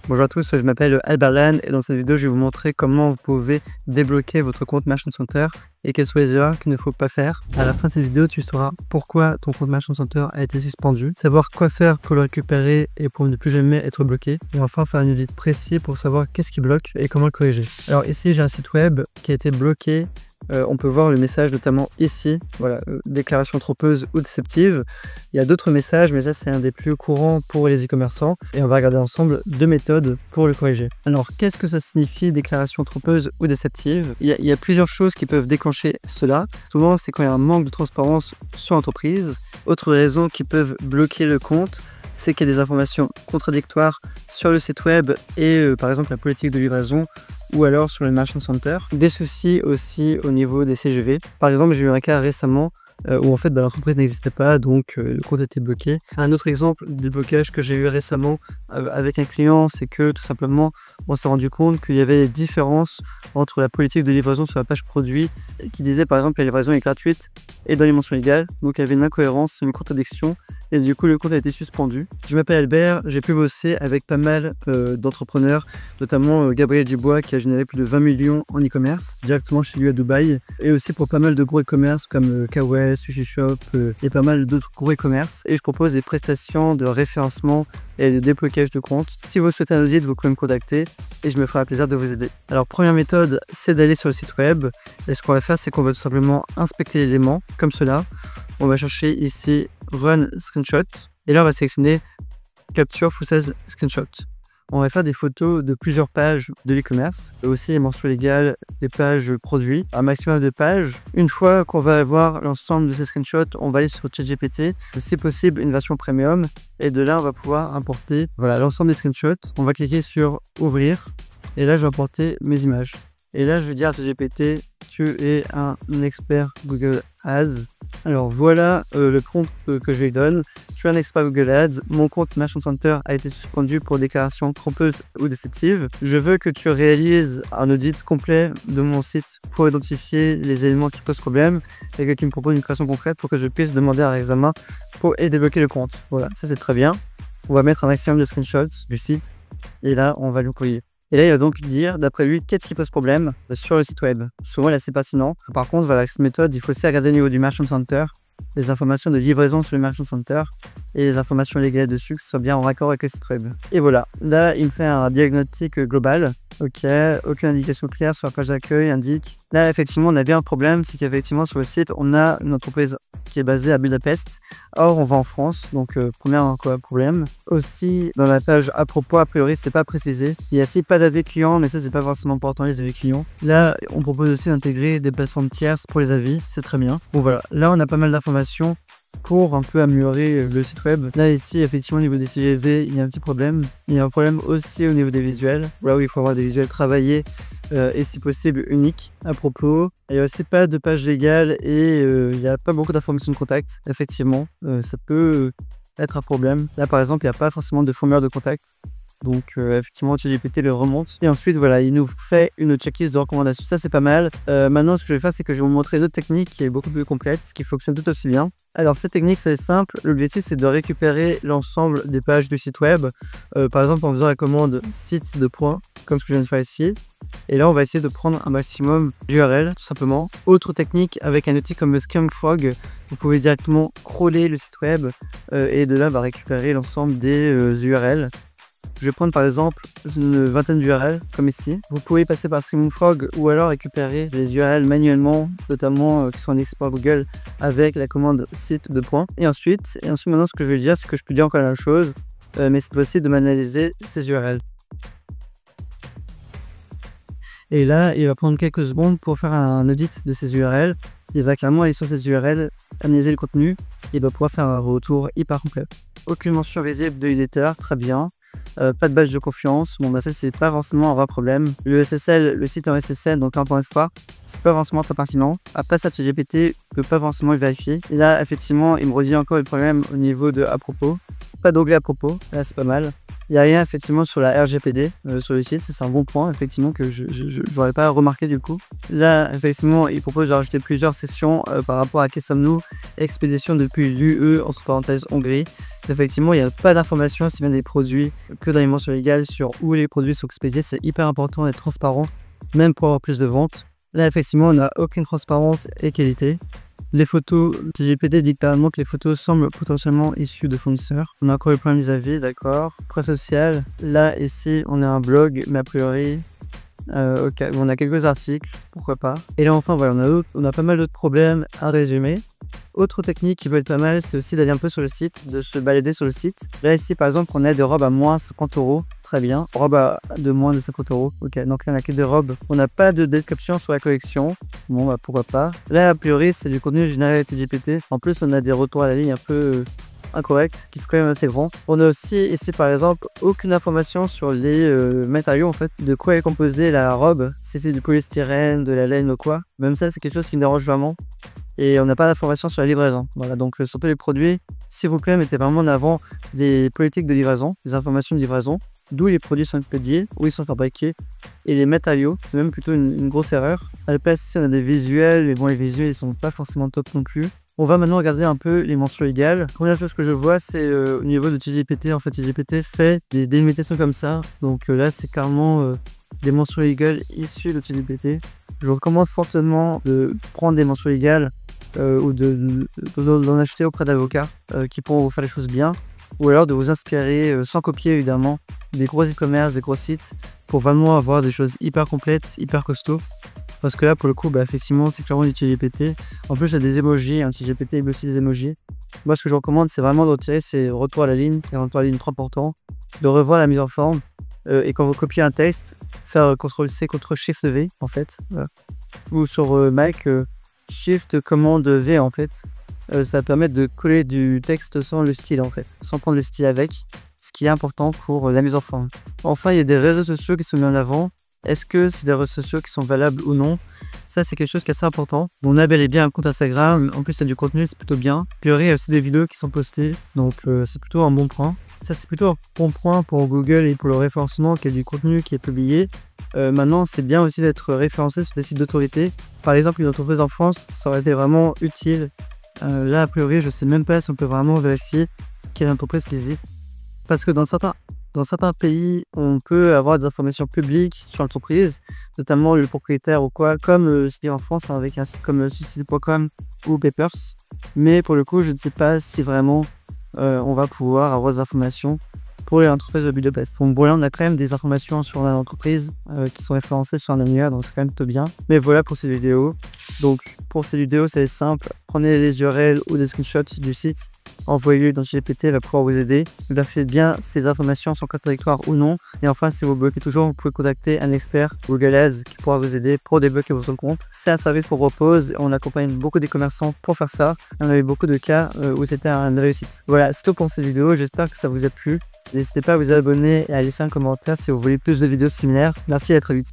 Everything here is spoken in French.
Bonjour à tous, je m'appelle Albert Lannes et dans cette vidéo, je vais vous montrer comment vous pouvez débloquer votre compte Merchant Center et quelles sont les erreurs qu'il ne faut pas faire. À la fin de cette vidéo, tu sauras pourquoi ton compte Merchant Center a été suspendu, savoir quoi faire pour le récupérer et pour ne plus jamais être bloqué, et enfin faire une audit précis pour savoir qu'est-ce qui bloque et comment le corriger. Alors ici, j'ai un site web qui a été bloqué. On peut voir le message notamment ici, voilà, déclaration trompeuse ou déceptive. Il y a d'autres messages, mais ça c'est un des plus courants pour les e-commerçants et on va regarder ensemble deux méthodes pour le corriger. Alors qu'est-ce que ça signifie déclaration trompeuse ou déceptive? Il y a plusieurs choses qui peuvent déclencher cela. Souvent c'est quand il y a un manque de transparence sur l'entreprise. Autre raison qui peuvent bloquer le compte, c'est qu'il y a des informations contradictoires sur le site web et par exemple la politique de livraison ou alors sur le Merchant Center. Des soucis aussi au niveau des CGV. Par exemple, j'ai eu un cas récemment où en fait l'entreprise n'existait pas, donc le compte était bloqué. Un autre exemple de blocage que j'ai eu récemment avec un client, c'est que tout simplement on s'est rendu compte qu'il y avait des différences entre la politique de livraison sur la page produit qui disait par exemple que la livraison est gratuite et dans les mentions légales, donc il y avait une incohérence, une contradiction et du coup le compte a été suspendu. Je m'appelle Albert, j'ai pu bosser avec pas mal d'entrepreneurs, notamment Gabriel Dubois qui a généré plus de 20 millions en e-commerce directement chez lui à Dubaï, et aussi pour pas mal de gros e-commerce comme Kawaii, Sushi Shop et pas mal d'autres gros e-commerce, et je propose des prestations de référencement et de déblocage de compte. Si vous souhaitez un audit, vous pouvez me contacter et je me ferai un plaisir de vous aider. Alors première méthode, c'est d'aller sur le site web et ce qu'on va faire, c'est qu'on va tout simplement inspecter l'élément comme cela. On va chercher ici Run Screenshot et là on va sélectionner Capture Full Size Screenshot. On va faire des photos de plusieurs pages de l'e-commerce, aussi les mentions légales, des pages produits, un maximum de pages. Une fois qu'on va avoir l'ensemble de ces screenshots, on va aller sur ChatGPT, si possible une version premium, et de là on va pouvoir importer l'ensemble des screenshots. On va cliquer sur ouvrir et là je vais importer mes images. Et là je vais dire à ChatGPT, tu es un expert Google Ads. Alors voilà le prompt que je lui donne. Je suis un expert Google Ads. Mon compte Merchant Center a été suspendu pour déclaration trompeuse ou déceptive. Je veux que tu réalises un audit complet de mon site pour identifier les éléments qui posent problème et que tu me proposes une création concrète pour que je puisse demander un réexamen et débloquer le compte. Voilà, ça c'est très bien. On va mettre un maximum de screenshots du site et là on va le courrier. Et là, il va donc dire, d'après lui, qu'est-ce qui pose problème sur le site web. Souvent, là, c'est pertinent. Par contre, voilà, cette méthode, il faut aussi regarder au niveau du Merchant Center, les informations de livraison sur le Merchant Center et les informations légales dessus, que ce soit bien en raccord avec le site web. Et voilà, là, il me fait un diagnostic global. Ok, aucune indication claire sur la page d'accueil indique. Là, effectivement, on a bien un problème, c'est qu'effectivement, sur le site, on a une entreprise qui est basée à Budapest. Or, on va en France, donc premier problème. Aussi, dans la page à propos, a priori, c'est pas précisé. Il y a aussi pas d'avis client, mais ça, c'est pas forcément important, les avis clients. Là, on propose aussi d'intégrer des plateformes tierces pour les avis, c'est très bien. Bon, voilà, là, on a pas mal d'informations pour un peu améliorer le site web. Là ici effectivement au niveau des CGV il y a un petit problème. Il y a un problème aussi au niveau des visuels. Là où il faut avoir des visuels travaillés et si possible uniques à propos. Il n'y a aussi pas de page légale et il n'y a pas beaucoup d'informations de contact. Effectivement ça peut être un problème. Là par exemple il n'y a pas forcément de formulaire de contact. Donc effectivement ChatGPT le remonte et ensuite voilà il nous fait une checklist de recommandations, ça c'est pas mal. Maintenant ce que je vais faire c'est que je vais vous montrer une autre technique qui est beaucoup plus complète, qui fonctionne tout aussi bien. Alors cette technique c'est simple, l'objectif c'est de récupérer l'ensemble des pages du site web, par exemple en faisant la commande site de points comme ce que je viens de faire ici. Et là on va essayer de prendre un maximum d'URL tout simplement. Autre technique avec un outil comme le Skunk.frog, vous pouvez directement crawler le site web et de là va récupérer l'ensemble des URL. Je vais prendre par exemple une vingtaine d'URL comme ici. Vous pouvez passer par Skunk.frog ou alors récupérer les URL manuellement, notamment qui sont indexés par Google avec la commande site de points. Et ensuite maintenant ce que je vais dire, c'est que je peux dire encore la même chose, mais cette fois-ci de m'analyser ces URL. Et là, il va prendre quelques secondes pour faire un audit de ces URL. Il va clairement aller sur ces URL, analyser le contenu et il va pouvoir faire un retour hyper complet. Aucune mention visible de editor, très bien. Pas de badge de confiance, bon bah ça c'est pas forcément un vrai problème. Le SSL, le site en SSL, donc encore une fois, c'est pas forcément très pertinent. Après ça, ChatGPT peut pas forcément le vérifier. Et là effectivement il me redit encore le problème au niveau de à propos. Pas d'onglet à propos, là c'est pas mal. Il n'y a rien effectivement sur la RGPD sur le site, c'est un bon point effectivement que je n'aurais pas remarqué du coup. Là effectivement il propose de rajouter plusieurs sessions par rapport à qui sommes-nous, expédition depuis l'UE entre parenthèses Hongrie. Effectivement, il n'y a pas d'informations si bien des produits que dans les mentions légales sur où les produits sont expédiés. C'est hyper important d'être transparent, même pour avoir plus de ventes. Là, effectivement, on n'a aucune transparence et qualité. Les photos, ChatGPT dit clairement que les photos semblent potentiellement issues de fournisseurs. On a encore le point mise à vie, d'accord. Presse sociale, là, ici, on a un blog, mais a priori, ok, on a quelques articles, pourquoi pas. Et là, enfin, voilà, on a pas mal d'autres problèmes à résumer. Autre technique qui peut être pas mal, c'est aussi d'aller un peu sur le site, de se balader sur le site. Là, ici, par exemple, on a des robes à moins 50 €. Très bien. Robe de moins de 50 €. Ok, donc là, on a que des robes. On n'a pas de description sur la collection. Bon, bah, pourquoi pas. Là, a priori, c'est du contenu généré avec ChatGPT. En plus, on a des retours à la ligne un peu incorrects, qui sont quand même assez grands. On a aussi ici, par exemple, aucune information sur les matériaux, en fait, de quoi est composée la robe. Si c'est du polystyrène, de la laine ou quoi. Même ça, c'est quelque chose qui me dérange vraiment. Et on n'a pas d'informations sur la livraison. Voilà, donc sur tous les produits, s'il vous plaît, mettez vraiment en avant les politiques de livraison, les informations de livraison, d'où les produits sont expédiés, où ils sont fabriqués, et les matériaux. C'est même plutôt une grosse erreur. À la place, ici, on a des visuels, mais bon, les visuels, ils sont pas forcément top non plus. On va maintenant regarder un peu les mentions légales. La première chose que je vois, c'est au niveau de ChatGPT. En fait, ChatGPT fait des délimitations comme ça. Donc là, c'est carrément des mentions légales issues de ChatGPT. Je vous recommande fortement de prendre des mentions légales ou d'en acheter auprès d'avocats qui pourront vous faire les choses bien, ou alors de vous inspirer, sans copier évidemment, des gros e-commerce, des gros sites, pour vraiment avoir des choses hyper complètes, hyper costauds. Parce que là, pour le coup, bah, effectivement, c'est clairement du ChatGPT. En plus, il y a des emojis, un ChatGPT il met aussi des emojis. Moi, ce que je recommande, c'est vraiment de retirer ces retours à la ligne, et retours à la ligne trop importants, de revoir la mise en forme, et quand vous copiez un texte, faire CTRL-C, CTRL-SHIFT-V, en fait. Ou sur Mac, Shift commande V en fait, ça va permettre de coller du texte sans le style en fait, sans prendre le style avec, ce qui est important pour la mise en forme. Enfin, il y a des réseaux sociaux qui sont mis en avant. Est-ce que c'est des réseaux sociaux qui sont valables ou non? Ça, c'est quelque chose qui est assez important. On a bel et bien un compte Instagram, en plus il y a du contenu, c'est plutôt bien. Puis il y a aussi des vidéos qui sont postées, donc c'est plutôt un bon point. Ça, c'est plutôt un bon point pour Google et pour le référencement, qu'il y a du contenu qui est publié. Maintenant, c'est bien aussi d'être référencé sur des sites d'autorité. Par exemple, une entreprise en France, ça aurait été vraiment utile. Là, a priori, je ne sais même pas si on peut vraiment vérifier quelle entreprise qui existe. Parce que dans certains pays, on peut avoir des informations publiques sur l'entreprise, notamment le propriétaire ou quoi, comme c'était en France avec un site comme suicide.com ou Papers. Mais pour le coup, je ne sais pas si vraiment on va pouvoir avoir des informations pour les entreprises de Budapest. Donc voilà, on a quand même des informations sur l'entreprise qui sont référencées sur un annuaire, donc c'est quand même plutôt bien. Mais voilà pour cette vidéo. Donc pour cette vidéo, c'est simple. Prenez les URL ou des screenshots du site, envoyez-les dans GPT, elle va pouvoir vous aider. Vérifiez bien si ces informations sont contradictoires ou non. Et enfin, si vous bloquez toujours, vous pouvez contacter un expert Google Ads qui pourra vous aider pour débloquer votre compte. C'est un service qu'on propose. On accompagne beaucoup des commerçants pour faire ça. On a eu beaucoup de cas où c'était une réussite. Voilà, c'est tout pour cette vidéo. J'espère que ça vous a plu. N'hésitez pas à vous abonner et à laisser un commentaire si vous voulez plus de vidéos similaires. Merci et à très vite.